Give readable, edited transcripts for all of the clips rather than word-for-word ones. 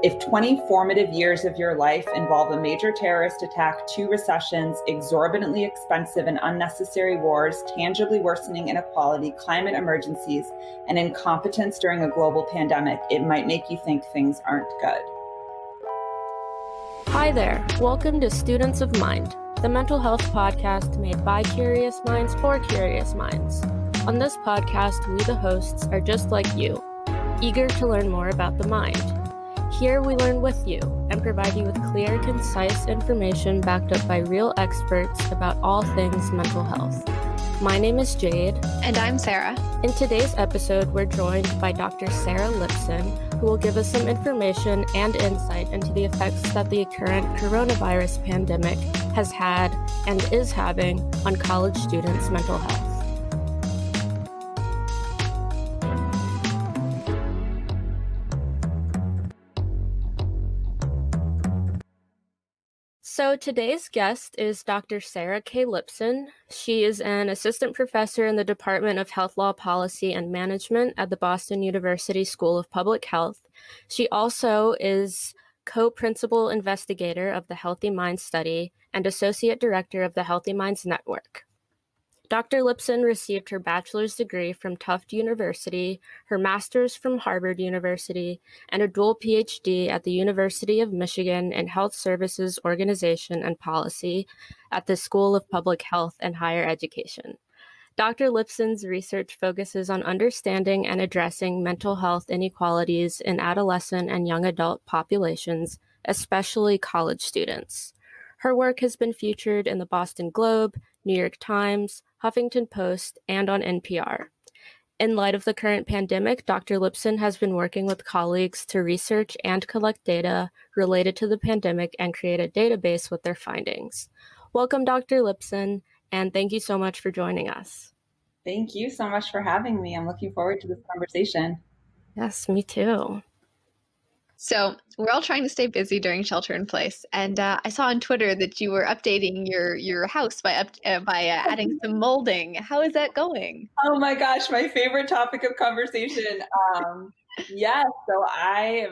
If 20 formative years of your life involve a major terrorist attack, 2 recessions, exorbantly expensive and unnecessary wars, tangibly worsening inequality, climate emergencies, and incompetence during a global pandemic, it might make you think things aren't good. Hi there. Welcome to Students of Mind, the mental health podcast made by curious minds for curious minds. On this podcast, we, the hosts, are just like you, eager to learn more about the mind. Here we learn with you and provide you with clear, concise information backed up by real experts about all things mental health. My name is Jayde. And I'm Sarah. In today's episode, we're joined by Dr. Sara Lipson, who will give us some information and insight into the effects that the current coronavirus pandemic has had and is having on college students' mental health. So today's guest is Dr. Sara K. Lipson. She is an assistant professor in the Department of Health Law Policy and Management at the Boston University School of Public Health. She also is co-principal investigator of the Healthy Minds Study and associate director of the Healthy Minds Network. Dr. Lipson received her bachelor's degree from Tufts University, her master's from Harvard University, and a dual PhD at the University of Michigan in Health Services Organization and Policy at the School of Public Health and Higher Education. Dr. Lipson's research focuses on understanding and addressing mental health inequalities in adolescent and young adult populations, especially college students. Her work has been featured in the Boston Globe, New York Times, Huffington Post, and on NPR. In light of the current pandemic, Dr. Lipson has been working with colleagues to research and collect data related to the pandemic and create a database with their findings. Welcome, Dr. Lipson, and thank you so much for joining us. Thank you so much for having me. I'm looking forward to this conversation. Yes, me too. So we're all trying to stay busy during shelter in place, and I saw on Twitter that you were updating your house by adding some molding. How is that going? Oh my gosh, my favorite topic of conversation. So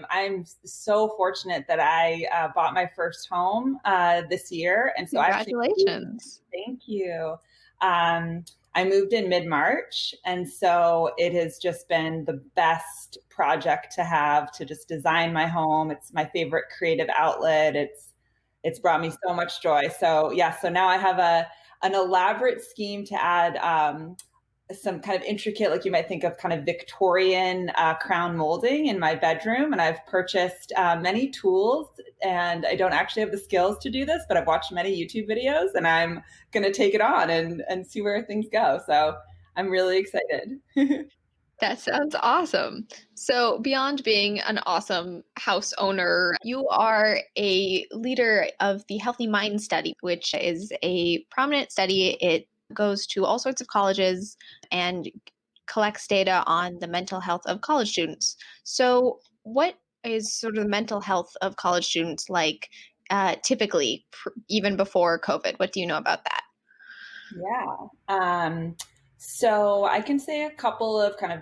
I'm so fortunate that I bought my first home this year, and so congratulations! Thank you. I moved in mid-March, and so it has just been the best project to have to just design my home. It's my favorite creative outlet. It's brought me so much joy. So now I have an elaborate scheme to add some kind of intricate, like you might think of kind of Victorian crown molding in my bedroom. And I've purchased many tools, and I don't actually have the skills to do this, but I've watched many YouTube videos, and I'm going to take it on and see where things go. So I'm really excited. That sounds awesome. So beyond being an awesome house owner, you are a leader of the Healthy Minds Study, which is a prominent study. It goes to all sorts of colleges and collects data on the mental health of college students. So what is sort of the mental health of college students like typically, even before COVID? What do you know about that? Yeah. So I can say a couple of kind of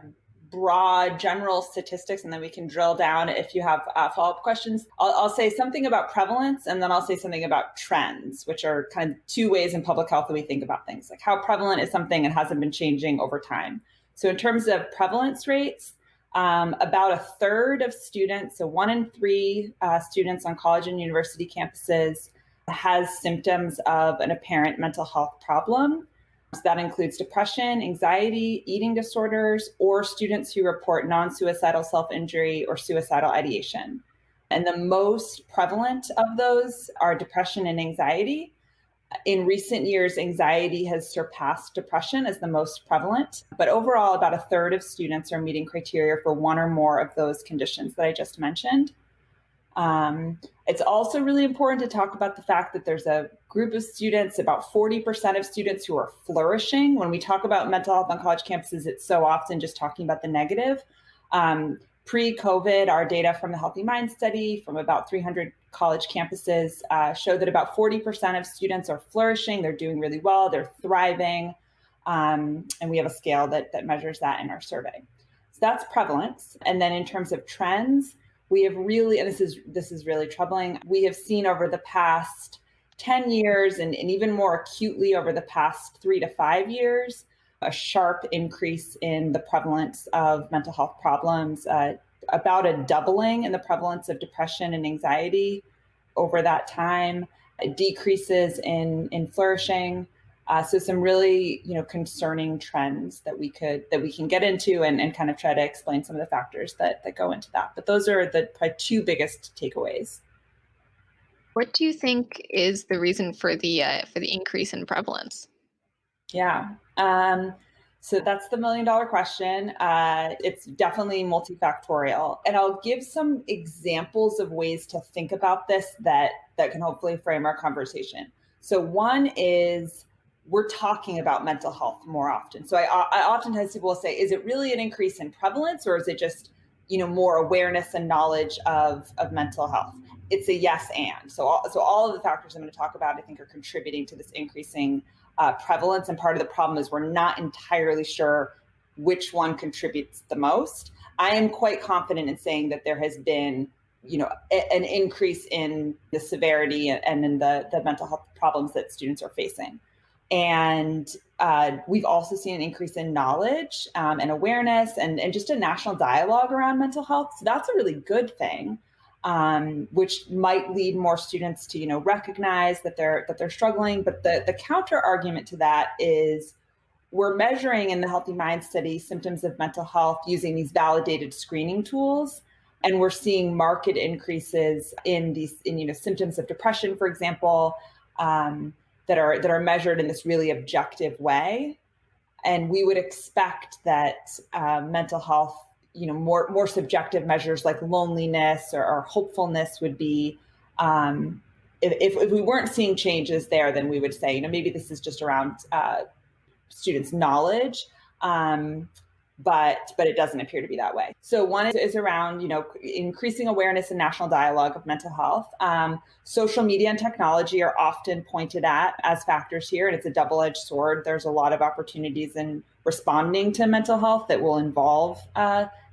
broad general statistics, and then we can drill down if you have follow-up questions. I'll say something about prevalence, and then I'll say something about trends, which are kind of two ways in public health that we think about things, like how prevalent is something and hasn't been changing over time. So in terms of prevalence rates, about a third of students, so 1 in 3 students on college and university campuses has symptoms of an apparent mental health problem. So that includes depression, anxiety, eating disorders, or students who report non-suicidal self-injury or suicidal ideation. And the most prevalent of those are depression and anxiety. In recent years, anxiety has surpassed depression as the most prevalent, but overall, about a third of students are meeting criteria for one or more of those conditions that I just mentioned. It's also really important to talk about the fact that there's a group of students, about 40% of students, who are flourishing. When we talk about mental health on college campuses, it's so often just talking about the negative. Pre-COVID, our data from the Healthy Minds Study from about 300 college campuses showed that about 40% of students are flourishing. They're doing really well. They're thriving. And we have a scale that measures that in our survey. So that's prevalence. And then in terms of trends, we have really, and this is really troubling, we have seen over the past 10 years and even more acutely over the past 3 to 5 years, a sharp increase in the prevalence of mental health problems, about a doubling in the prevalence of depression and anxiety over that time, decreases in flourishing. So some really, concerning trends that we can get into and kind of try to explain some of the factors that go into that. But those are the probably two biggest takeaways. What do you think is the reason for the increase in prevalence? Yeah. So that's the $1 million question. It's definitely multifactorial. And I'll give some examples of ways to think about this that can hopefully frame our conversation. So one is we're talking about mental health more often. So I oftentimes people will say, is it really an increase in prevalence, or is it just, more awareness and knowledge of mental health? It's a yes and. So all of the factors I'm going to talk about, I think, are contributing to this increasing prevalence. And part of the problem is we're not entirely sure which one contributes the most. I am quite confident in saying that there has been, an increase in the severity and in the mental health problems that students are facing. And we've also seen an increase in knowledge and awareness and just a national dialogue around mental health. So that's a really good thing. Which might lead more students to, recognize that they're struggling. But the counter argument to that is we're measuring in the Healthy Mind Study symptoms of mental health using these validated screening tools. And we're seeing marked increases in these, symptoms of depression, for example, that are measured in this really objective way. And we would expect that mental health, more subjective measures like loneliness or hopefulness would be, if we weren't seeing changes there, then we would say, maybe this is just around students' knowledge, but it doesn't appear to be that way. So one is around, increasing awareness and national dialogue of mental health. Social media and technology are often pointed at as factors here, and it's a double-edged sword. There's a lot of opportunities in responding to mental health that will involve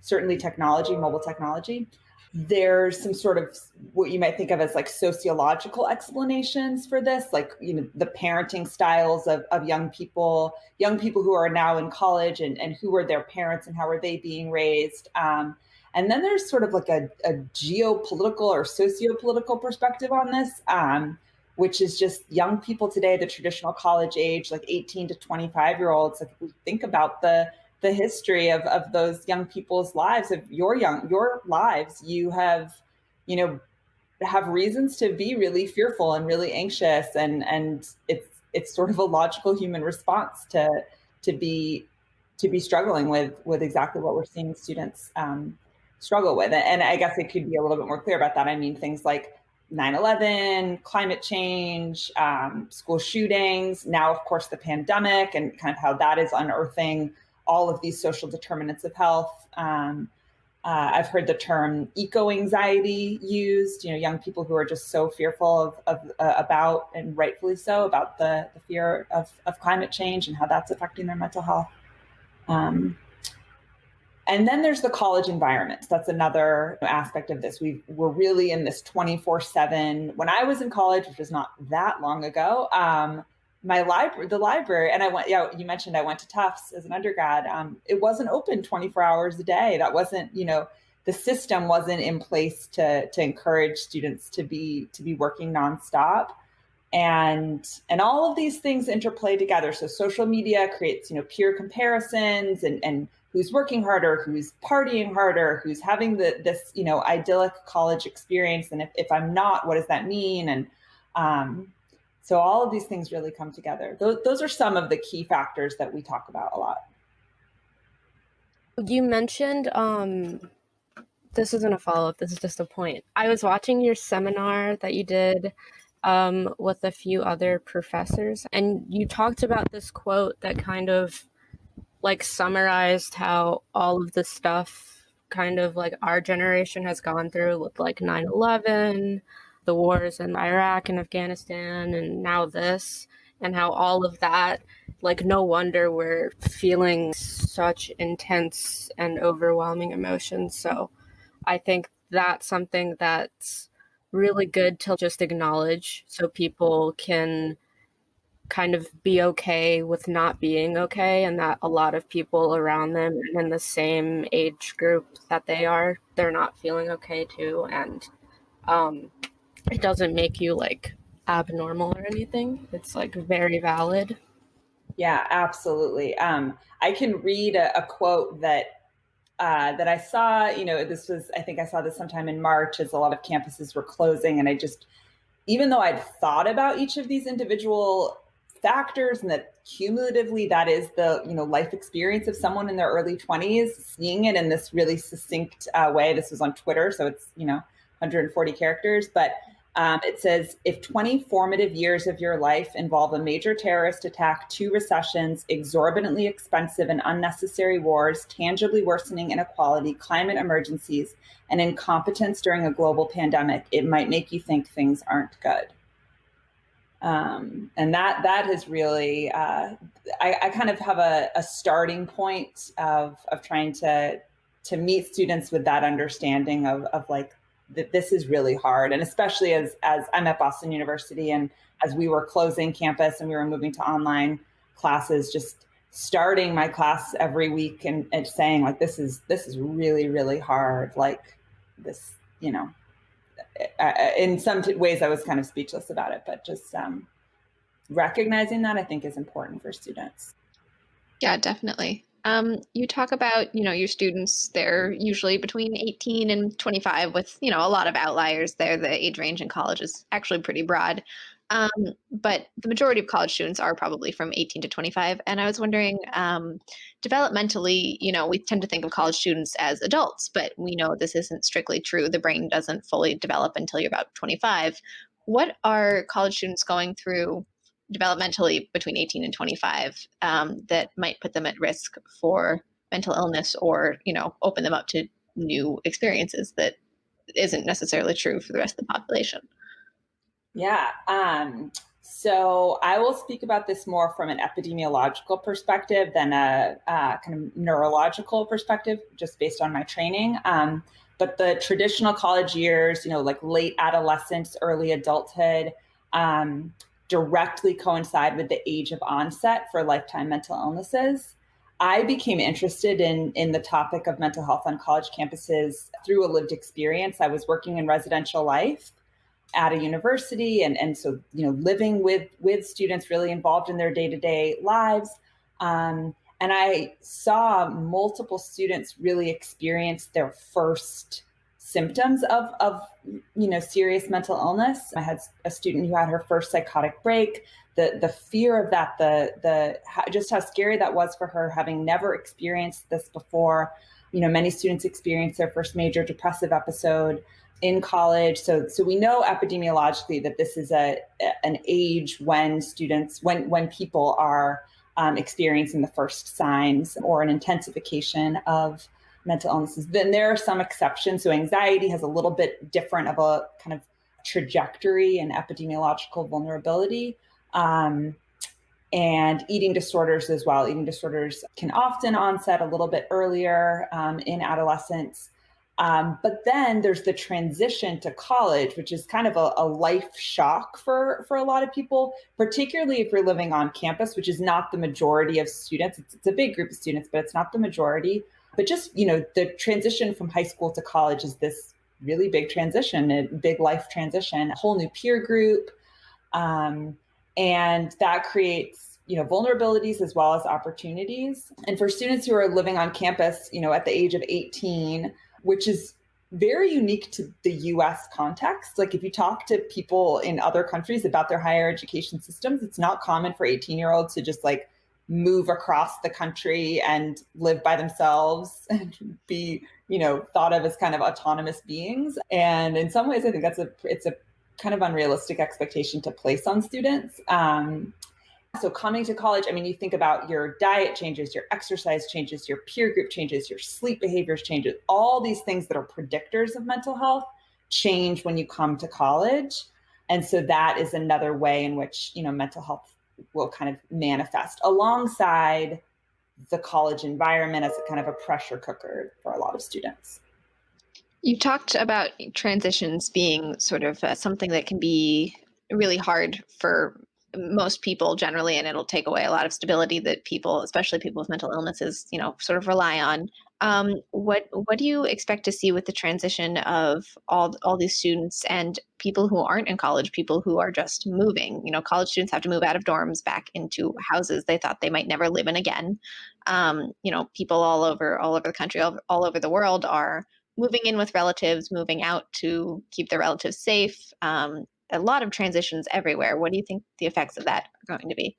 certainly technology, mobile technology. There's some sort of what you might think of as like sociological explanations for this, like, the parenting styles of young people who are now in college and who were their parents and how are they being raised. And then there's sort of like a geopolitical or sociopolitical perspective on this, which is just young people today, the traditional college age, like 18 to 25-year-olds. Like if we think about the history of those young people's lives, of your lives, you have, have reasons to be really fearful and really anxious. And it's sort of a logical human response to be struggling with exactly what we're seeing students struggle with. And I guess it could be a little bit more clear about that. I mean, things like 9/11, climate change, school shootings, now, of course, the pandemic, and kind of how that is unearthing all of these social determinants of health. I've heard the term eco-anxiety used, young people who are just so fearful about, and rightfully so, about the fear of climate change and how that's affecting their mental health. And then there's the college environment. That's another aspect of this. We're really in this 24/7. When I was in college, which was not that long ago, the library, and you mentioned I went to Tufts as an undergrad. It wasn't open 24 hours a day. That wasn't, the system wasn't in place to encourage students to be working nonstop. And all of these things interplay together. So social media creates, peer comparisons and who's working harder, who's partying harder, who's having this, idyllic college experience. And if I'm not, what does that mean? And so all of these things really come together. Those are some of the key factors that we talk about a lot. You mentioned, this isn't a follow-up, this is just a point. I was watching your seminar that you did with a few other professors, and you talked about this quote that kind of like summarized how all of the stuff kind of like our generation has gone through with like 9/11, the wars in Iraq and Afghanistan, and now this, and how all of that, like, no wonder we're feeling such intense and overwhelming emotions. So I think that's something that's really good to just acknowledge so people can kind of be okay with not being okay, and that a lot of people around them in the same age group that they're not feeling okay too. And it doesn't make you like abnormal or anything. It's like very valid. Yeah, absolutely. I can read a quote that I saw. This was, I think I saw this sometime in March as a lot of campuses were closing, and even though I'd thought about each of these individual factors and that cumulatively that is the life experience of someone in their early 20s, seeing it in this really succinct way. This was on Twitter, so it's 140 characters, but it says, if 20 formative years of your life involve a major terrorist attack, 2 recessions, exorbantly expensive and unnecessary wars, tangibly worsening inequality, climate emergencies, and incompetence during a global pandemic, it might make you think things aren't good. And that has really, I kind of have a starting point of trying to meet students with that understanding of like, that this is really hard. And especially as I'm at Boston University, and as we were closing campus and we were moving to online classes, just starting my class every week and saying like, this is really, really hard. Like this, in some ways I was kind of speechless about it, but just recognizing that I think is important for students. Yeah, definitely. You talk about, your students, they're usually between 18 and 25 with, a lot of outliers there. The age range in college is actually pretty broad. But the majority of college students are probably from 18 to 25. And I was wondering, developmentally, we tend to think of college students as adults, but we know this isn't strictly true. The brain doesn't fully develop until you're about 25. What are college students going through developmentally between 18 and 25 that might put them at risk for mental illness or, open them up to new experiences that isn't necessarily true for the rest of the population? Yeah. So I will speak about this more from an epidemiological perspective than a kind of neurological perspective, just based on my training. But the traditional college years, like late adolescence, early adulthood, directly coincide with the age of onset for lifetime mental illnesses. I became interested in the topic of mental health on college campuses through a lived experience. I was working in residential life at a university, and so living with students really involved in their day-to-day lives, and I saw multiple students really experience their first symptoms of serious mental illness. I had a student who had her first psychotic break. The fear of that, just how scary that was for her, having never experienced this before. Many students experience their first major depressive episode in college. So we know epidemiologically that this is an age when people are experiencing the first signs or an intensification of mental illnesses. Then there are some exceptions. So anxiety has a little bit different of a kind of trajectory and epidemiological vulnerability. And eating disorders as well. Eating disorders can often onset a little bit earlier in adolescence. But then there's the transition to college, which is kind of a life shock for a lot of people, particularly if you're living on campus, which is not the majority of students. It's a big group of students, but it's not the majority. But just, the transition from high school to college is this really big transition, a big life transition, a whole new peer group. And that creates, vulnerabilities as well as opportunities. And for students who are living on campus, at the age of 18, which is very unique to the US context. Like if you talk to people in other countries about their higher education systems, it's not common for 18-year-olds to just like move across the country and live by themselves and be, thought of as kind of autonomous beings. And in some ways, I think it's a kind of unrealistic expectation to place on students. So coming to college, you think about your diet changes, your exercise changes, your peer group changes, your sleep behaviors changes, all these things that are predictors of mental health change when you come to college. And so that is another way in which, mental health will kind of manifest alongside the college environment as a kind of a pressure cooker for a lot of students. You talked about transitions being sort of something that can be really hard for most people generally, and it'll take away a lot of stability that people, especially people with mental illnesses, sort of rely on. What do you expect to see with the transition of all these students and people who aren't in college, people who are just moving? College students have to move out of dorms back into houses they thought they might never live in again. People all over the country, all over the world are moving in with relatives, moving out to keep their relatives safe. A lot of transitions everywhere. What do you think the effects of that are going to be?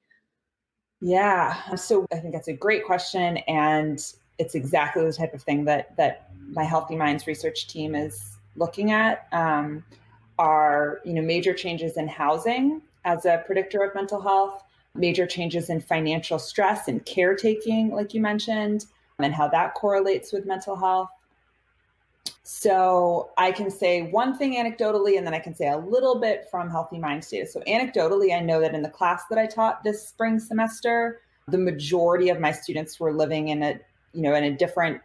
Yeah, so I think that's a great question, and it's exactly the type of thing that my Healthy Minds research team is looking at. Are major changes in housing as a predictor of mental health, major changes in financial stress and caretaking, like you mentioned, and how that correlates with mental health. So I can say one thing anecdotally, and then I can say a little bit from Healthy Minds data. So anecdotally, I know that in the class that I taught this spring semester, the majority of my students were living in a different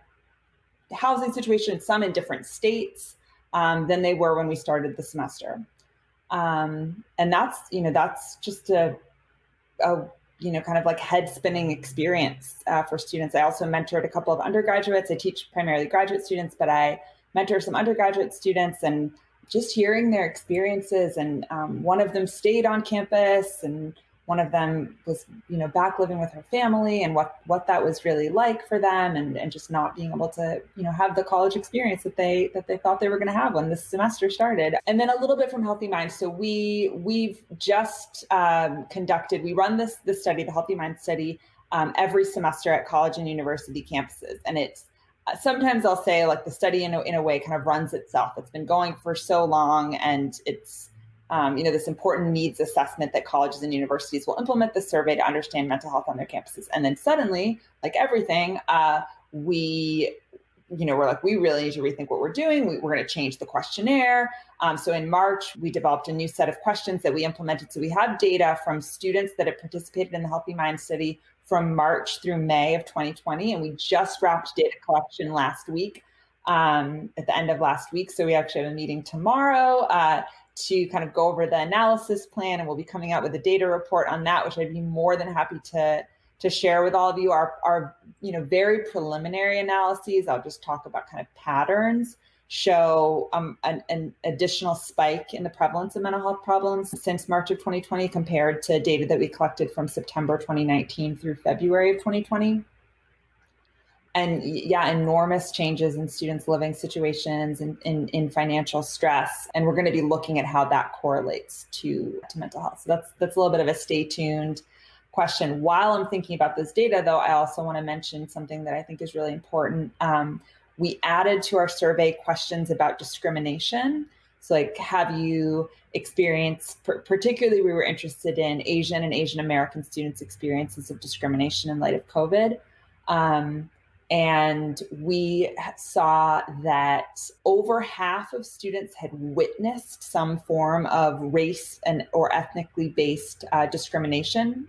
housing situation, some in different states than they were when we started the semester. And that's just a kind of like head spinning experience for students. I also mentored a couple of undergraduates. I teach primarily graduate students, but I mentor some undergraduate students, and just hearing their experiences. And one of them stayed on campus, and one of them was, back living with her family, and what that was really like for them, and just not being able to, have the college experience that they thought they were going to have when this semester started. And then a little bit from Healthy Minds. So we've just we run this study, the Healthy Minds study, every semester at college and university campuses, and it's sometimes I'll say like the study in a way kind of runs itself. It's been going for so long, and it's this important needs assessment that colleges and universities will implement the survey to understand mental health on their campuses. And then suddenly, like everything, we're like, we really need to rethink what we're doing. We're going to change the questionnaire. So in March, we developed a new set of questions that we implemented. So we have data from students that have participated in the Healthy Mind study from March through May of 2020. And we just wrapped data collection last week, at the end of last week. So we actually have a meeting tomorrow to kind of go over the analysis plan, and we'll be coming out with a data report on that, which I'd be more than happy to share with all of you. Our very preliminary analyses, I'll just talk about kind of patterns, show an additional spike in the prevalence of mental health problems since March of 2020 compared to data that we collected from September 2019 through February of 2020. And enormous changes in students' living situations and in financial stress. And we're going to be looking at how that correlates to mental health. So that's a little bit of a stay tuned question. While I'm thinking about this data, though, I also want to mention something that I think is really important. We added to our survey questions about discrimination. So like, have you experienced, particularly we were interested in Asian and Asian American students' experiences of discrimination in light of COVID. And we saw that over half of students had witnessed some form of race or ethnically based discrimination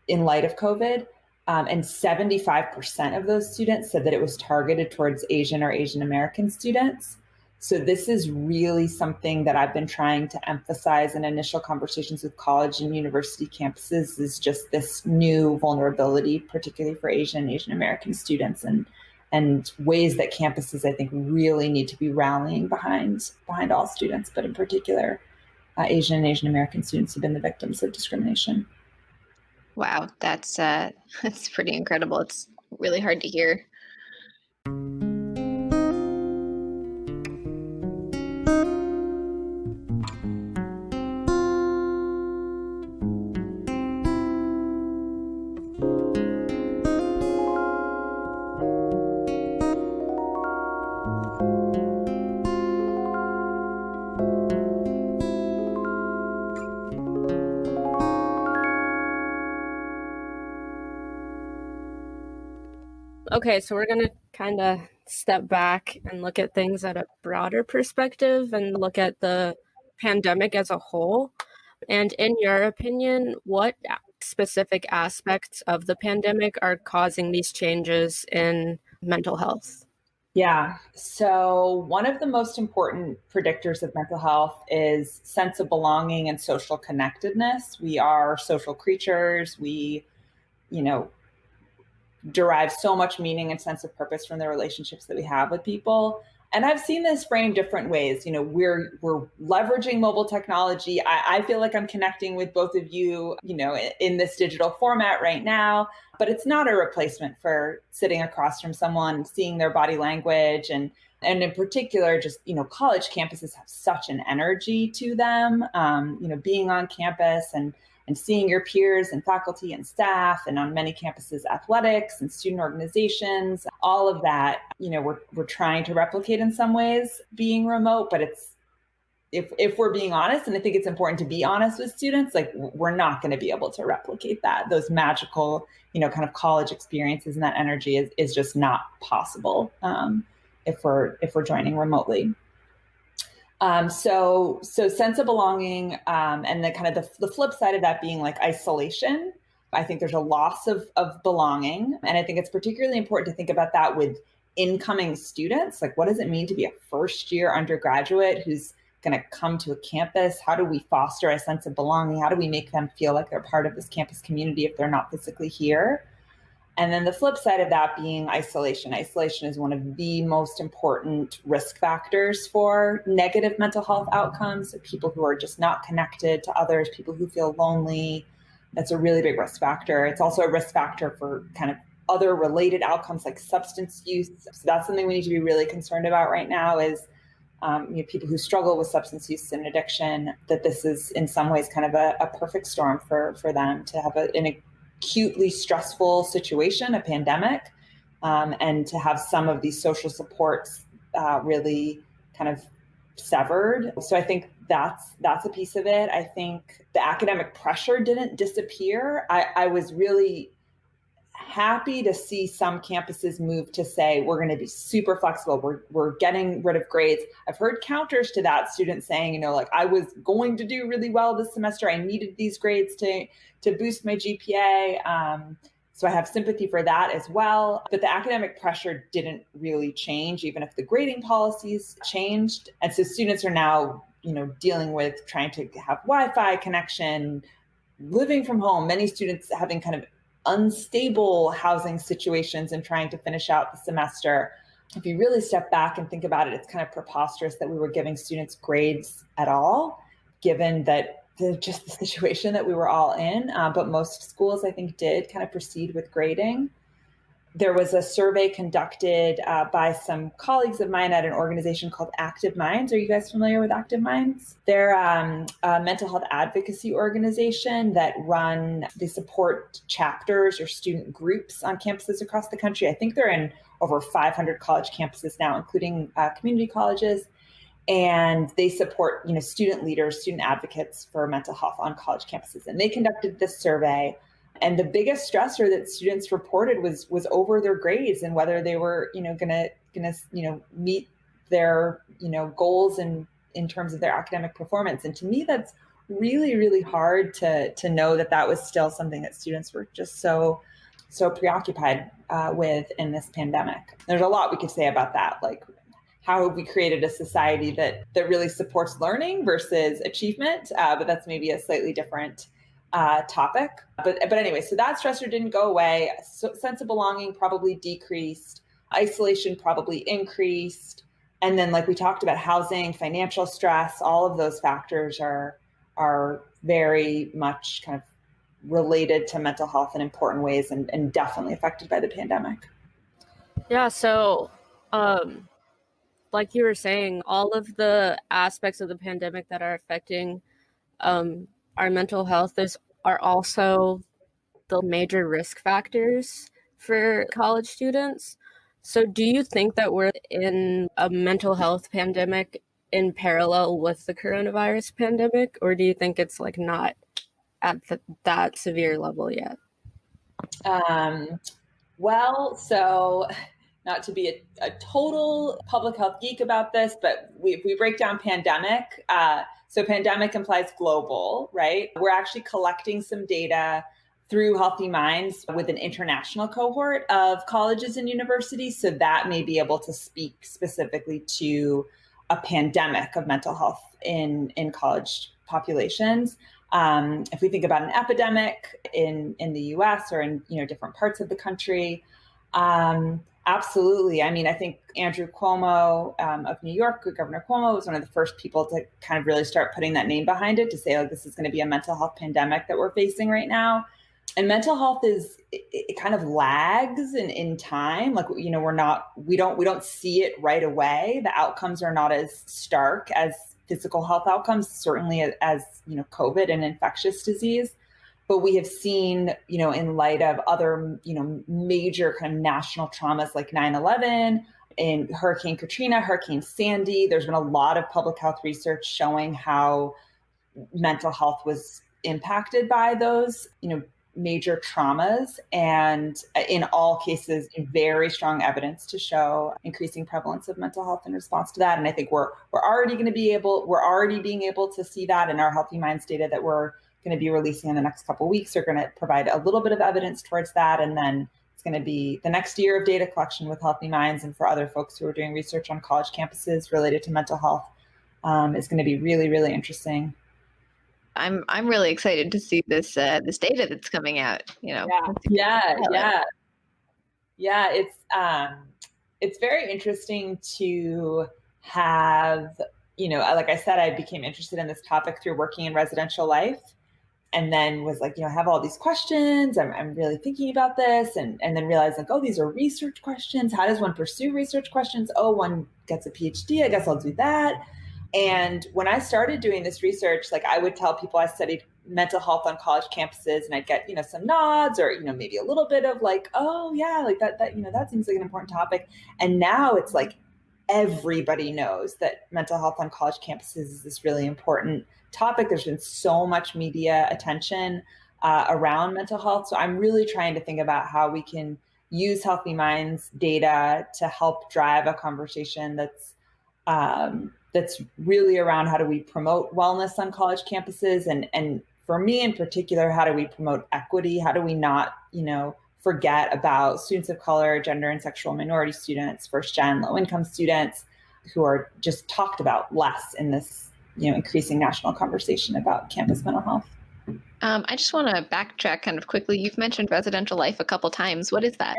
in light of COVID. And 75% of those students said that it was targeted towards Asian or Asian American students. So this is really something that I've been trying to emphasize in initial conversations with college and university campuses, is just this new vulnerability, particularly for Asian and Asian American students, and ways that campuses, I think, really need to be rallying behind all students, but in particular, Asian and Asian American students have been the victims of discrimination. Wow, that's pretty incredible. It's really hard to hear. Okay, so we're going to kind of step back and look at things at a broader perspective and look at the pandemic as a whole. And in your opinion, what specific aspects of the pandemic are causing these changes in mental health? Yeah. So one of the most important predictors of mental health is sense of belonging and social connectedness. We are social creatures. We, you know, derive so much meaning and sense of purpose from the relationships that we have with people. And I've seen this framed different ways. We're leveraging mobile technology. I feel like I'm connecting with both of you, in this digital format right now, but it's not a replacement for sitting across from someone, seeing their body language, and in particular, just, college campuses have such an energy to them. Being on campus and seeing your peers and faculty and staff, and on many campuses, athletics and student organizations, all of that, we're trying to replicate in some ways being remote, but it's, if we're being honest, and I think it's important to be honest with students, like we're not going to be able to replicate that. Those magical, kind of college experiences, and that energy is just not possible if we're joining remotely. So sense of belonging, and the kind of the flip side of that being like isolation. I think there's a loss of belonging. And I think it's particularly important to think about that with incoming students. Like, what does it mean to be a first year undergraduate who's going to come to a campus? How do we foster a sense of belonging? How do we make them feel like they're part of this campus community if they're not physically here? And then the flip side of that being isolation. Isolation is one of the most important risk factors for negative mental health outcomes. So people who are just not connected to others, people who feel lonely, that's a really big risk factor. It's also a risk factor for kind of other related outcomes like substance use. So that's something we need to be really concerned about right now is people who struggle with substance use and addiction, that this is in some ways kind of a perfect storm for them to have an acutely stressful situation, a pandemic, and to have some of these social supports really kind of severed. So I think that's a piece of it. I think the academic pressure didn't disappear. I was really happy to see some campuses move to say, we're going to be super flexible. We're getting rid of grades. I've heard counters to that, students saying, like, I was going to do really well this semester. I needed these grades to boost my GPA. So I have sympathy for that as well. But the academic pressure didn't really change, even if the grading policies changed. And so students are now, dealing with trying to have Wi-Fi connection, living from home, many students having kind of unstable housing situations and trying to finish out the semester. If you really step back and think about it, it's kind of preposterous that we were giving students grades at all, given that just the situation that we were all in. But most schools, I think, did kind of proceed with grading. There was a survey conducted by some colleagues of mine at an organization called Active Minds. Are you guys familiar with Active Minds? They're a mental health advocacy organization that they support chapters or student groups on campuses across the country. I think they're in over 500 college campuses now, including community colleges. And they support, student leaders, student advocates for mental health on college campuses. And they conducted this survey. And the biggest stressor that students reported was over their grades and whether they were, gonna meet their, goals in terms of their academic performance. And to me, that's really, really hard to know that was still something that students were just so preoccupied with in this pandemic. There's a lot we could say about that, like how have we created a society that really supports learning versus achievement? But that's maybe a slightly different topic. But anyway, so that stressor didn't go away. So sense of belonging probably decreased. Isolation probably increased. And then, like we talked about, housing, financial stress, all of those factors are very much kind of related to mental health in important ways and definitely affected by the pandemic. Yeah, so like you were saying, all of the aspects of the pandemic that are affecting our mental health are also the major risk factors for college students. So do you think that we're in a mental health pandemic in parallel with the coronavirus pandemic, or do you think it's like not at that severe level yet? Well, so not to be a total public health geek about this, but we break down pandemic. So pandemic implies global, right? We're actually collecting some data through Healthy Minds with an international cohort of colleges and universities. So that may be able to speak specifically to a pandemic of mental health in college populations. If we think about an epidemic in the US or in different parts of the country, absolutely. I mean, I think Andrew Cuomo of New York, Governor Cuomo, was one of the first people to kind of really start putting that name behind it, to say, like, this is going to be a mental health pandemic that we're facing right now. And mental health it kind of lags in time. Like, we don't see it right away. The outcomes are not as stark as physical health outcomes, certainly as COVID and infectious disease. But we have seen, in light of other, major kind of national traumas like 9/11, in Hurricane Katrina, Hurricane Sandy, there's been a lot of public health research showing how mental health was impacted by those, major traumas, and in all cases, very strong evidence to show increasing prevalence of mental health in response to that. And I think we're already being able to see that in our Healthy Minds data that we're going to be releasing in the next couple of weeks are going to provide a little bit of evidence towards that. And then it's going to be the next year of data collection with Healthy Minds, and for other folks who are doing research on college campuses related to mental health is going to be really, really interesting. I'm really excited to see this data that's coming out. Yeah. It's very interesting to have, like I said, I became interested in this topic through working in residential life, and then was like, I have all these questions. I'm really thinking about this, and then realized, like, oh, these are research questions. How does one pursue research questions? Oh, one gets a PhD. I guess I'll do that. And when I started doing this research, like, I would tell people I studied mental health on college campuses, and I'd get, some nods, or, maybe a little bit of like, oh yeah, like that seems like an important topic. And now it's like everybody knows that mental health on college campuses is this really important topic. There's been so much media attention around mental health. So I'm really trying to think about how we can use Healthy Minds data to help drive a conversation that's really around how do we promote wellness on college campuses, and for me in particular, how do we promote equity? How do we not, forget about students of color, gender and sexual minority students, first gen, low income students, who are just talked about less in this, increasing national conversation about campus mental health. I just want to backtrack kind of quickly. You've mentioned residential life a couple times. What is that?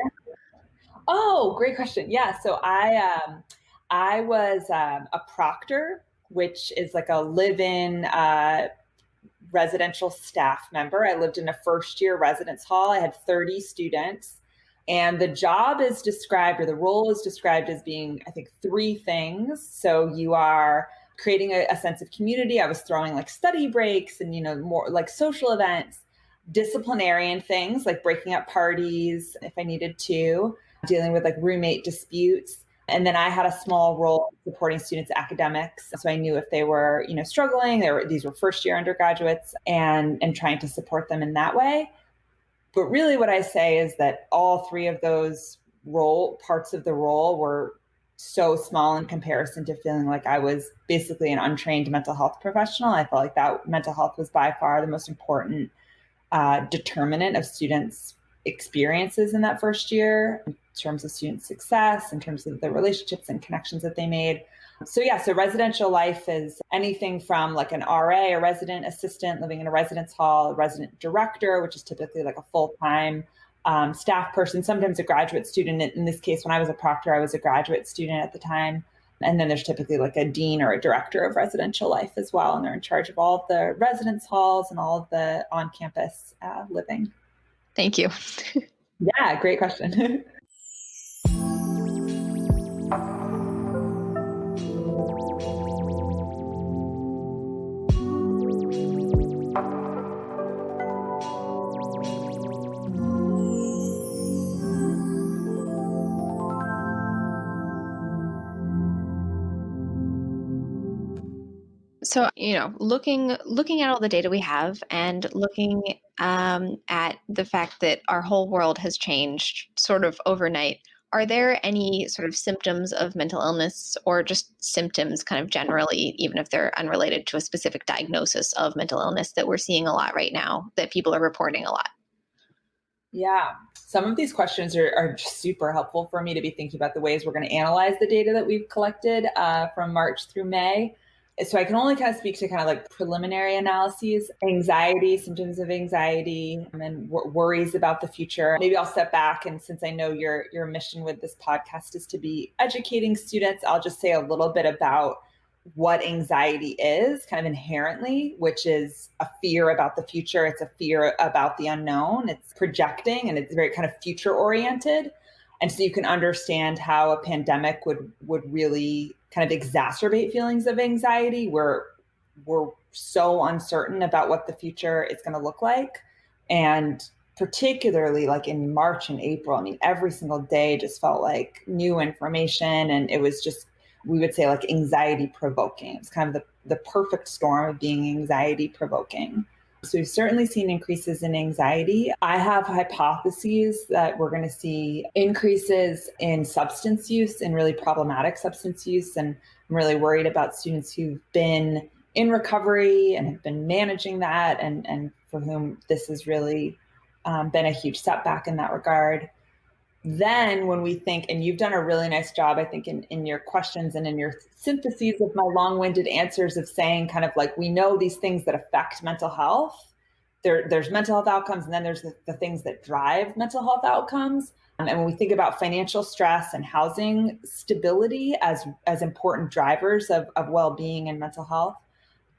Oh, great question. Yeah. So I was a proctor, which is like a live-in residential staff member. I lived in a first-year residence hall. I had 30 students, and the job is described, or the role is described as being, I think, 3 things. So you are creating a sense of community. I was throwing like study breaks and, more like social events, disciplinarian things like breaking up parties if I needed to, dealing with like roommate disputes. And then I had a small role supporting students' academics. So I knew if they were, struggling, these were first-year undergraduates, and trying to support them in that way. But really what I say is that all 3 of those parts of the role were so small in comparison to feeling like I was basically an untrained mental health professional. I felt like that mental health was by far the most important determinant of students' experiences in that first year, in terms of student success, in terms of the relationships and connections that they made. So residential life is anything from like an RA, a resident assistant living in a residence hall, a resident director, which is typically like a full-time staff person, sometimes a graduate student. In this case, when I was a proctor, I was a graduate student at the time. And then there's typically like a dean or a director of residential life as well. And they're in charge of all of the residence halls and all of the on-campus living. Thank you. Yeah, great question. So, looking at all the data we have, and looking at the fact that our whole world has changed sort of overnight, are there any sort of symptoms of mental illness, or just symptoms kind of generally, even if they're unrelated to a specific diagnosis of mental illness, that we're seeing a lot right now, that people are reporting a lot? Yeah. Some of these questions are just super helpful for me to be thinking about the ways we're going to analyze the data that we've collected from March through May. So I can only kind of speak to kind of like preliminary analyses, anxiety, symptoms of anxiety, and then worries about the future. Maybe I'll step back, and since I know your mission with this podcast is to be educating students, I'll just say a little bit about what anxiety is kind of inherently, which is a fear about the future. It's a fear about the unknown. It's projecting, and it's very kind of future oriented. And so you can understand how a pandemic would really kind of exacerbate feelings of anxiety where we're so uncertain about what the future is going to look like. And particularly like in March and April, I mean, every single day just felt like new information. And it was just, we would say like anxiety provoking. It's kind of the perfect storm of being anxiety provoking. So we've certainly seen increases in anxiety. I have hypotheses that we're going to see increases in substance use and really problematic substance use. And I'm really worried about students who've been in recovery and have been managing that, and for whom this has really been a huge setback in that regard. Then when we think, and you've done a really nice job, I think, in your questions and in your syntheses of my long-winded answers of saying kind of like, we know these things that affect mental health. There's mental health outcomes, and then there's the things that drive mental health outcomes. And when we think about financial stress and housing stability as important drivers of well-being and mental health,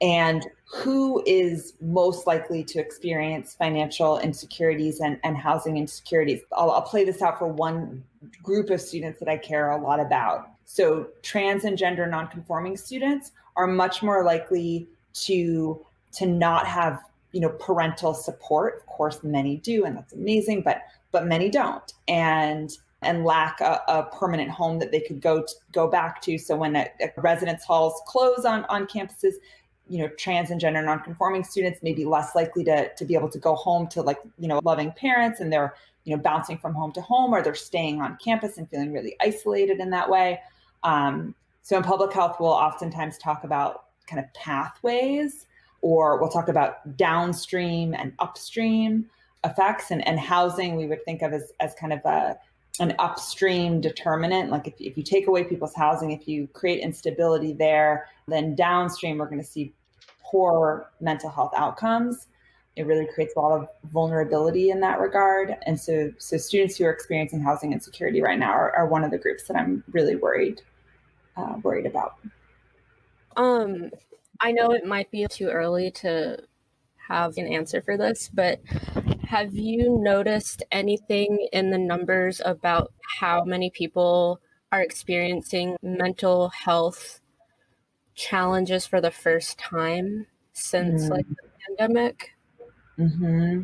and who is most likely to experience financial insecurities and housing insecurities. I'll play this out for one group of students that I care a lot about. So trans and gender nonconforming students are much more likely to not have, parental support. Of course, many do, and that's amazing, but many don't. And lack a permanent home that they could go back to. So when a residence halls close on campuses, trans and gender nonconforming students may be less likely to be able to go home to loving parents, and they're, bouncing from home to home, or they're staying on campus and feeling really isolated in that way. So in public health, we'll oftentimes talk about kind of pathways, or we'll talk about downstream and upstream effects, and housing we would think of as kind of an upstream determinant. Like if you take away people's housing, if you create instability there, then downstream we're going to see poor mental health outcomes. It really creates a lot of vulnerability in that regard. And so students who are experiencing housing insecurity right now are one of the groups that I'm really worried about. I know it might be too early to have an answer for this, but have you noticed anything in the numbers about how many people are experiencing mental health challenges for the first time since the pandemic? Mm-hmm.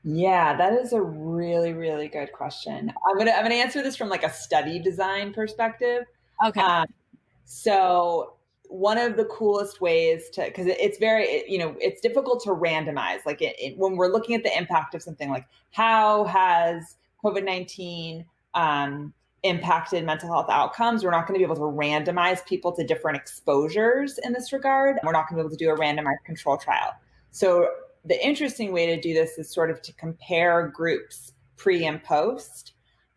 Yeah, that is a really, really good question. I'm gonna answer this from like a study design perspective. Okay. So one of the coolest ways because it's very, it's difficult to randomize. Like when we're looking at the impact of something, like how has COVID-19 impacted mental health outcomes, we're not going to be able to randomize people to different exposures in this regard. We're not going to be able to do a randomized control trial. So the interesting way to do this is sort of to compare groups pre and post.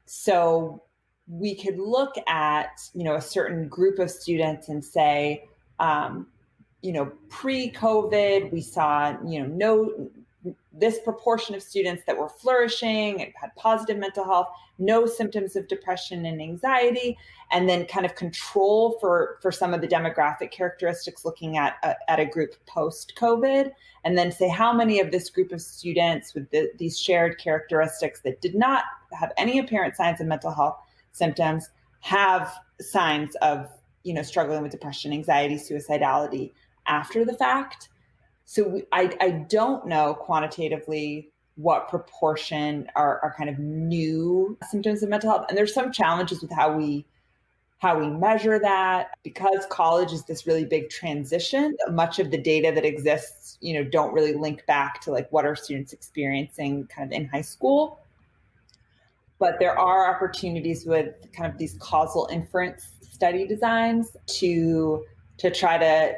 So we could look at, a certain group of students and say, pre-COVID, we saw, this proportion of students that were flourishing and had positive mental health, no symptoms of depression and anxiety, and then kind of control for some of the demographic characteristics looking at a group post-COVID, and then say how many of this group of students with these shared characteristics that did not have any apparent signs of mental health symptoms have signs of, struggling with depression, anxiety, suicidality after the fact. So I don't know quantitatively what proportion are kind of new symptoms of mental health. And there's some challenges with how we measure that, because college is this really big transition. Much of the data that exists, don't really link back to like what are students experiencing kind of in high school. But there are opportunities with kind of these causal inference study designs to try to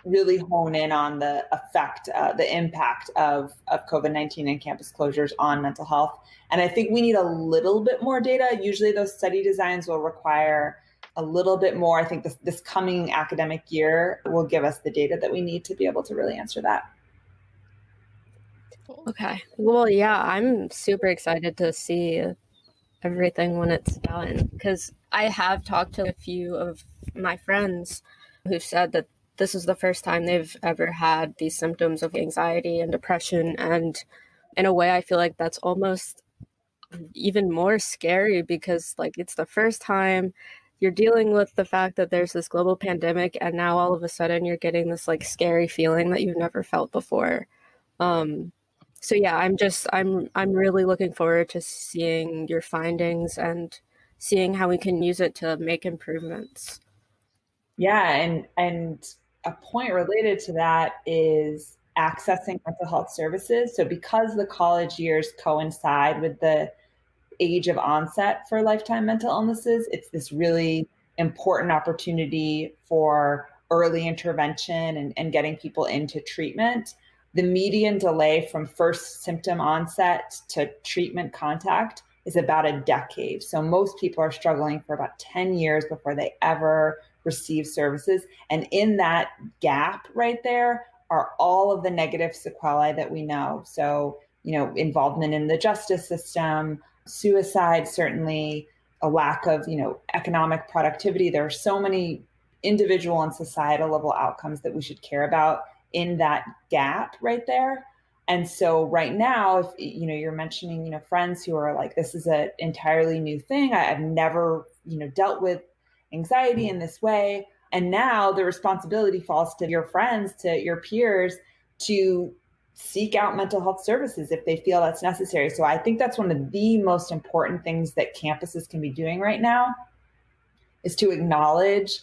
really hone in on the effect, the impact of COVID-19 and campus closures on mental health. And I think we need a little bit more data. Usually those study designs will require a little bit more. I think this coming academic year will give us the data that we need to be able to really answer that. Okay. Well, yeah, I'm super excited to see everything when it's done, because I have talked to a few of my friends who said that this is the first time they've ever had these symptoms of anxiety and depression. And in a way, I feel like that's almost even more scary, because like it's the first time you're dealing with the fact that there's this global pandemic, and now all of a sudden you're getting this like scary feeling that you've never felt before. So yeah, I'm really looking forward to seeing your findings and seeing how we can use it to make improvements. Yeah, and a point related to that is accessing mental health services. So because the college years coincide with the age of onset for lifetime mental illnesses, it's this really important opportunity for early intervention and getting people into treatment. The median delay from first symptom onset to treatment contact is about a decade. So most people are struggling for about 10 years before they ever receive services. And in that gap right there are all of the negative sequelae that we know. So, involvement in the justice system, suicide, certainly a lack of, economic productivity. There are so many individual and societal level outcomes that we should care about in that gap right there. And so right now, if you're mentioning, friends who are like, this is an entirely new thing. I've never, dealt with anxiety in this way. And now the responsibility falls to your friends, to your peers, to seek out mental health services if they feel that's necessary. So I think that's one of the most important things that campuses can be doing right now, is to acknowledge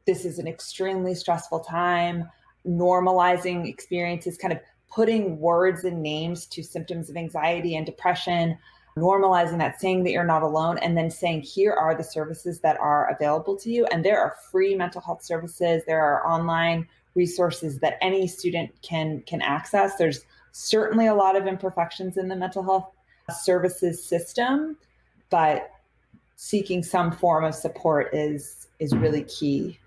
this is an extremely stressful time, normalizing experiences, kind of putting words and names to symptoms of anxiety and depression, normalizing that, saying that you're not alone, and then saying, here are the services that are available to you. And there are free mental health services. There are online resources that any student can access. There's certainly a lot of imperfections in the mental health services system, but seeking some form of support is really key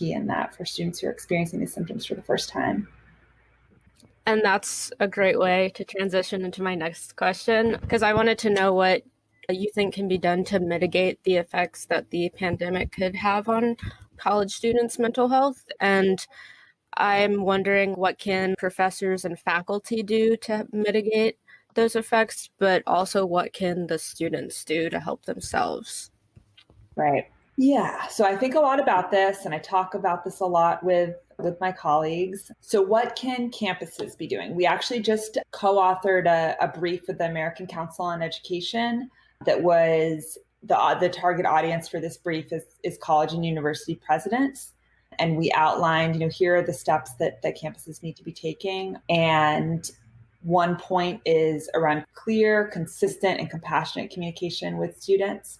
in that for students who are experiencing these symptoms for the first time. And that's a great way to transition into my next question, because I wanted to know what you think can be done to mitigate the effects that the pandemic could have on college students' mental health. And I'm wondering, what can professors and faculty do to mitigate those effects, but also what can the students do to help themselves? Right. Yeah. So I think a lot about this, and I talk about this a lot with my colleagues. So what can campuses be doing? We actually just co-authored a brief with the American Council on Education that was the target audience for this brief is college and university presidents. And we outlined, here are the steps that campuses need to be taking. And one point is around clear, consistent, and compassionate communication with students.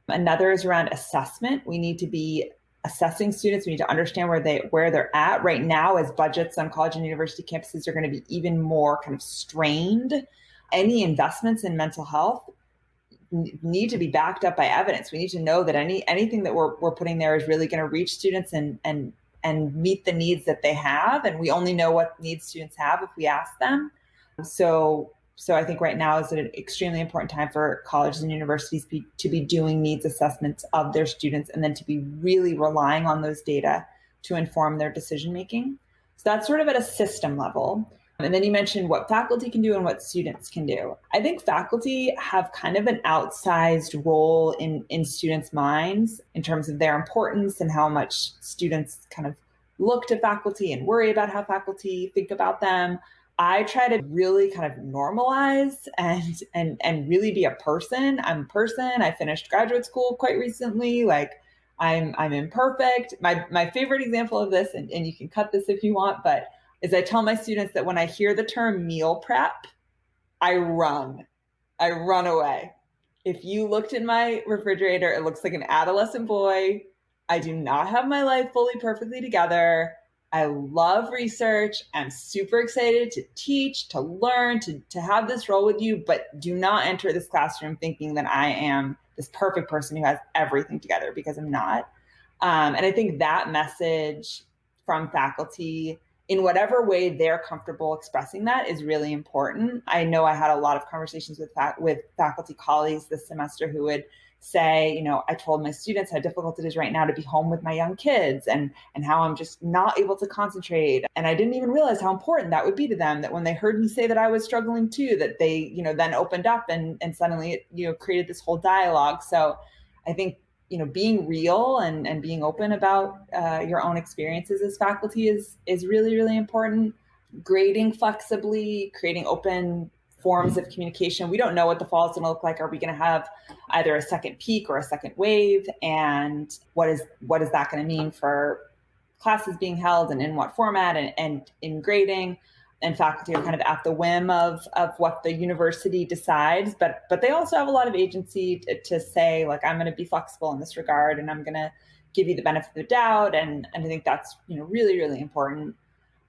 Another is around assessment. We need to be assessing students. We need to understand where they're at right now, as budgets on college and university campuses are going to be even more kind of strained. Any investments in mental health need to be backed up by evidence. We need to know that anything that we're putting there is really going to reach students and meet the needs that they have. And we only know what needs students have if we ask them. So I think right now is an extremely important time for colleges and universities to be doing needs assessments of their students, and then to be really relying on those data to inform their decision making. So that's sort of at a system level. And then you mentioned what faculty can do and what students can do. I think faculty have kind of an outsized role in students' minds in terms of their importance and how much students kind of look to faculty and worry about how faculty think about them. I try to really kind of normalize and really be a person. I'm a person. I finished graduate school quite recently. Like I'm imperfect. My favorite example of this, and you can cut this if you want, but is I tell my students that when I hear the term meal prep, I run away. If you looked in my refrigerator, it looks like an adolescent boy. I do not have my life fully perfectly together. I love research. I'm super excited to teach, to learn, to have this role with you, but do not enter this classroom thinking that I am this perfect person who has everything together, because I'm not. And I think that message from faculty, in whatever way they're comfortable expressing that, is really important. I know I had a lot of conversations with faculty colleagues this semester who would say, I told my students how difficult it is right now to be home with my young kids, and how I'm just not able to concentrate. And I didn't even realize how important that would be to them, that when they heard me say that I was struggling too, that they, then opened up, and suddenly it, created this whole dialogue. So I think, being real and being open about your own experiences as faculty is really, really important. Grading flexibly, creating open forms of communication. We don't know what the fall is going to look like. Are we going to have either a second peak or a second wave? And what is that going to mean for classes being held, and in what format, and in grading? And faculty are kind of at the whim of what the university decides, but they also have a lot of agency to say, like, I'm going to be flexible in this regard, and I'm going to give you the benefit of the doubt. And I think that's, really, really important.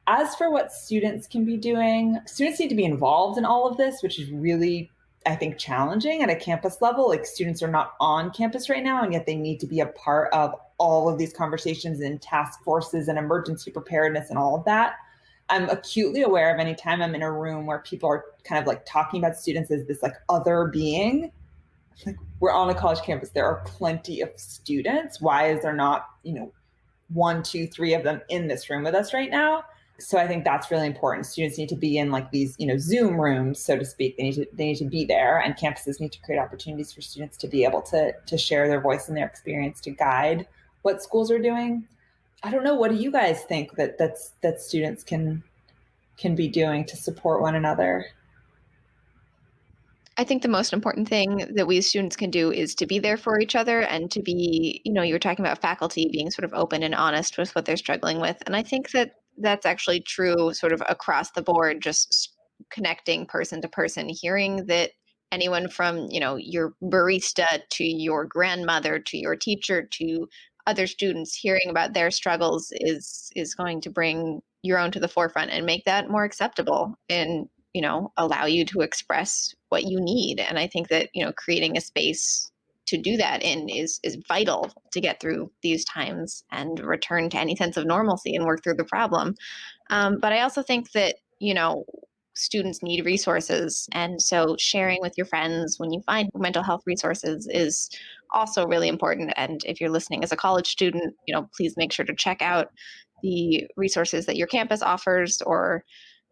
As for what students can be doing, students need to be involved in all of this, which is really, I think, challenging at a campus level. Like, students are not on campus right now, and yet they need to be a part of all of these conversations and task forces and emergency preparedness and all of that. I'm acutely aware of any time I'm in a room where people are kind of like talking about students as this like other being. Like, we're on a college campus. There are plenty of students. Why is there not, 1, 2, 3 of them in this room with us right now? So I think that's really important. Students need to be in like these, Zoom rooms, so to speak. They need to be there, and campuses need to create opportunities for students to be able to share their voice and their experience to guide what schools are doing. I don't know. What do you guys think that students can be doing to support one another? I think the most important thing that we as students can do is to be there for each other, and to be, you were talking about faculty being sort of open and honest with what they're struggling with. And I think that that's actually true sort of across the board, just connecting person to person, hearing that anyone from, your barista to your grandmother to your teacher to other students, hearing about their struggles is going to bring your own to the forefront and make that more acceptable, and allow you to express what you need. And I think that, creating a space to do that in is vital to get through these times and return to any sense of normalcy and work through the problem. But I also think that, students need resources. And so sharing with your friends when you find mental health resources is also really important. And if you're listening as a college student, please make sure to check out the resources that your campus offers, or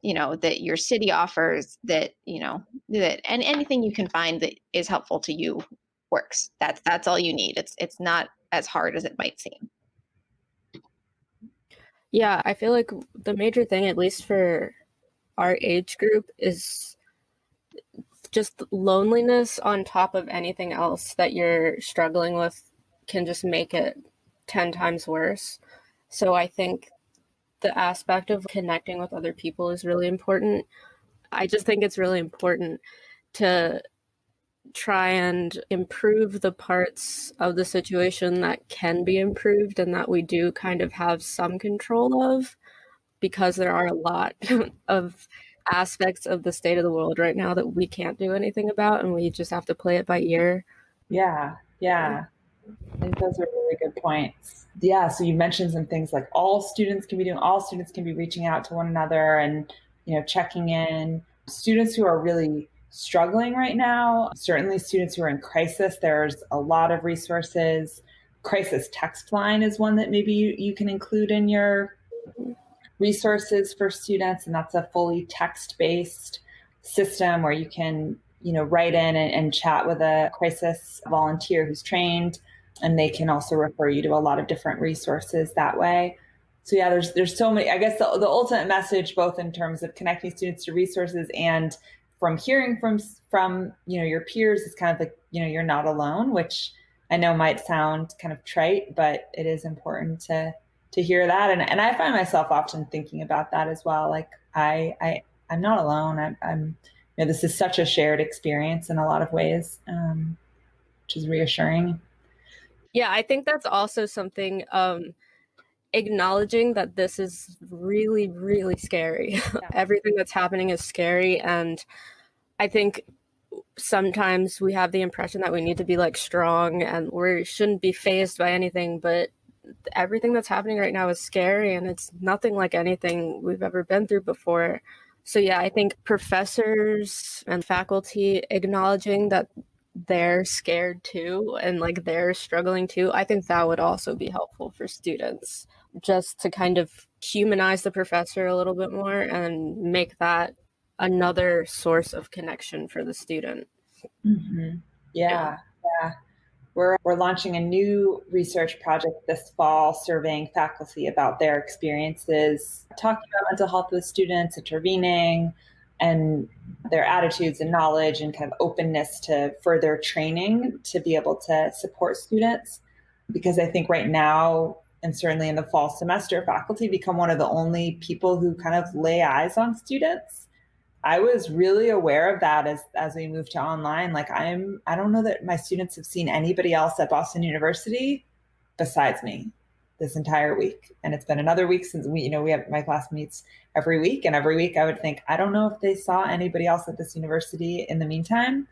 that your city offers, that and anything you can find that is helpful to you works. That's all you need. It's not as hard as it might seem. Yeah, I feel like the major thing, at least for our age group, is just loneliness on top of anything else that you're struggling with can just make it 10 times worse. So I think the aspect of connecting with other people is really important. I just think it's really important to try and improve the parts of the situation that can be improved and that we do kind of have some control of, because there are a lot of aspects of the state of the world right now that we can't do anything about, and we just have to play it by ear. Yeah. I think those are really good points. Yeah, so you mentioned some things like all students can be reaching out to one another, and checking in. Students who are really struggling right now, certainly students who are in crisis, there's a lot of resources. Crisis text line is one that maybe you can include in your resources for students, and that's a fully text-based system where you can write in and chat with a crisis volunteer who's trained, and they can also refer you to a lot of different resources that way. So yeah, there's so many. I guess the ultimate message, both in terms of connecting students to resources and from hearing from your peers, is kind of like you're not alone, which I know might sound kind of trite, but it is important to hear that. And I find myself often thinking about that as well. Like I'm not alone. I'm this is such a shared experience in a lot of ways, which is reassuring. Yeah, I think that's also something acknowledging that this is really, really scary. Yeah. Everything that's happening is scary. And I think sometimes we have the impression that we need to be like strong and we shouldn't be fazed by anything, but everything that's happening right now is scary and it's nothing like anything we've ever been through before. So yeah, I think professors and faculty acknowledging that they're scared too and like they're struggling too, I think that would also be helpful for students, just to kind of humanize the professor a little bit more and make that another source of connection for the student. Mm-hmm. Yeah. Yeah. We're launching a new research project this fall surveying faculty about their experiences, talking about mental health with students, intervening, and their attitudes and knowledge and kind of openness to further training to be able to support students. Because I think right now, and certainly in the fall semester, faculty become one of the only people who kind of lay eyes on students. I was really aware of that as we moved to online. Like I don't know that my students have seen anybody else at Boston University besides me this entire week. And it's been another week since we have my class meets every week. And every week I would think, I don't know if they saw anybody else at this university in the meantime.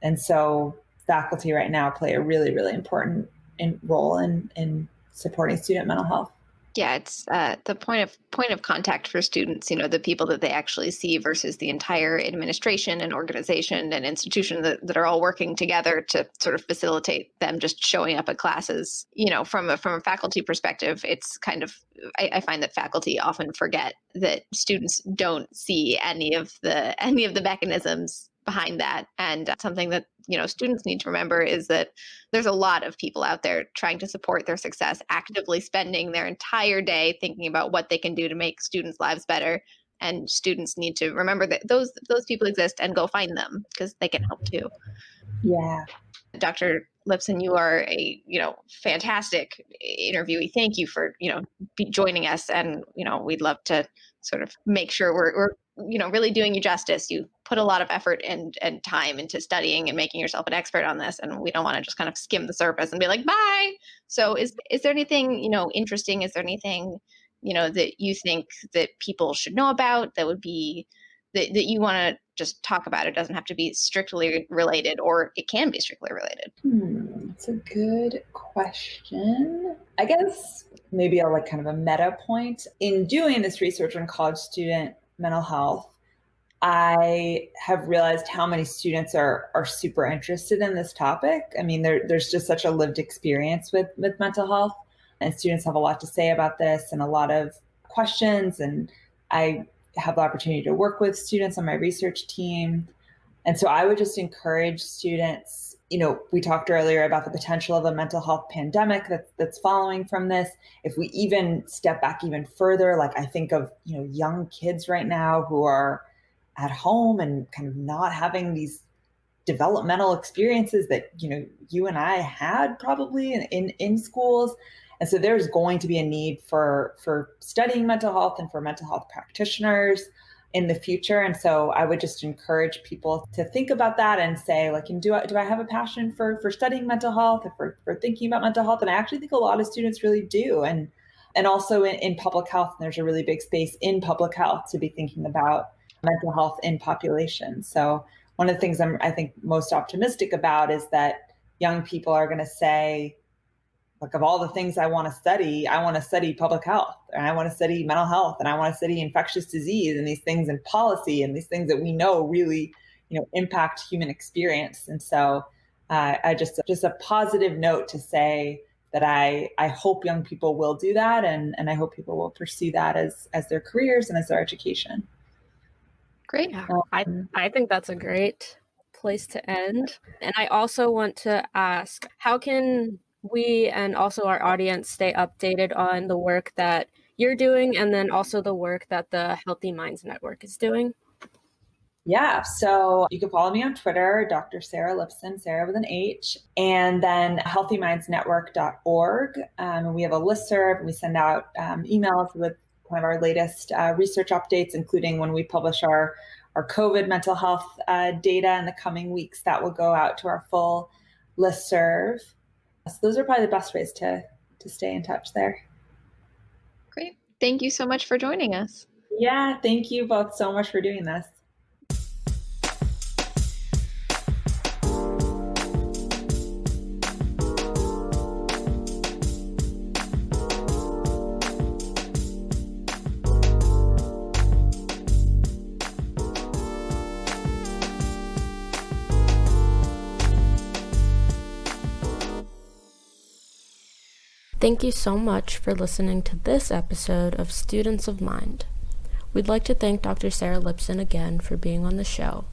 And so faculty right now play a really, really important role in supporting student mental health. Yeah, it's the point of contact for students, the people that they actually see versus the entire administration and organization and institution that are all working together to sort of facilitate them just showing up at classes. From a faculty perspective, it's kind of, I find that faculty often forget that students don't see any of the mechanisms behind that. And something that, students need to remember is that there's a lot of people out there trying to support their success, actively spending their entire day thinking about what they can do to make students' lives better. And students need to remember that those people exist and go find them because they can help too. Yeah. Dr. Lipson, you are a fantastic interviewee. Thank you for joining us, and we'd love to sort of make sure we're really doing you justice. You put a lot of effort and time into studying and making yourself an expert on this, and we don't want to just kind of skim the surface and be like, bye. So is there anything interesting? Is there anything that you think that people should know about that would be that you want to just talk about? It doesn't have to be strictly related, or it can be strictly related. That's a good question. I guess maybe I'll kind of a meta point. In doing this research on college student mental health, I have realized how many students are super interested in this topic. I mean, there's just such a lived experience with mental health, and students have a lot to say about this and a lot of questions. And I have the opportunity to work with students on my research team. And so I would just encourage students, we talked earlier about the potential of a mental health pandemic that's following from this. If we even step back even further, like I think of, young kids right now who are at home and kind of not having these developmental experiences that, you and I had probably in schools. And so there's going to be a need for studying mental health and for mental health practitioners in the future. And so I would just encourage people to think about that and say, like, do I have a passion for studying mental health or for thinking about mental health? And I actually think a lot of students really do. And also in public health, there's a really big space in public health to be thinking about mental health in population. So one of the things I think most optimistic about is that young people are going to say, like, of all the things I want to study public health, and I want to study mental health, and I want to study infectious disease and these things in policy and these things that we know really, impact human experience. And so I just a positive note to say that I hope young people will do that. And I hope people will pursue that as their careers and as their education. Great. Yeah, I think that's a great place to end. And I also want to ask, how can we and also our audience stay updated on the work that you're doing and then also the work that the Healthy Minds Network is doing? Yeah, so you can follow me on Twitter, Dr. Sara Lipson, Sarah with an H, and then healthymindsnetwork.org. We have a listserv, and we send out emails with kind of our latest research updates, including when we publish our COVID mental health data in the coming weeks. That will go out to our full listserv. So those are probably the best ways to stay in touch there. Great. Thank you so much for joining us. Yeah, thank you both so much for doing this. Thank you so much for listening to this episode of Students of Mind. We'd like to thank Dr. Sara Lipson again for being on the show,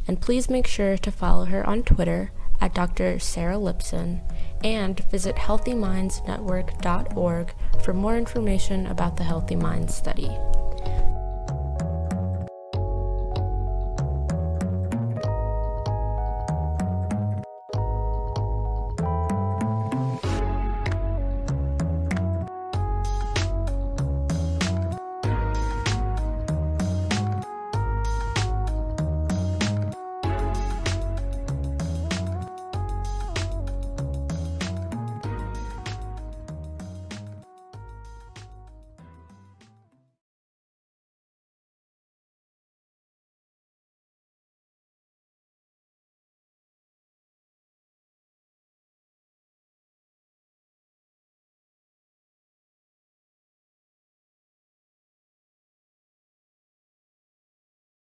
and please make sure to follow her on Twitter at Dr. Sara Lipson and visit healthymindsnetwork.org for more information about the Healthy Minds Study.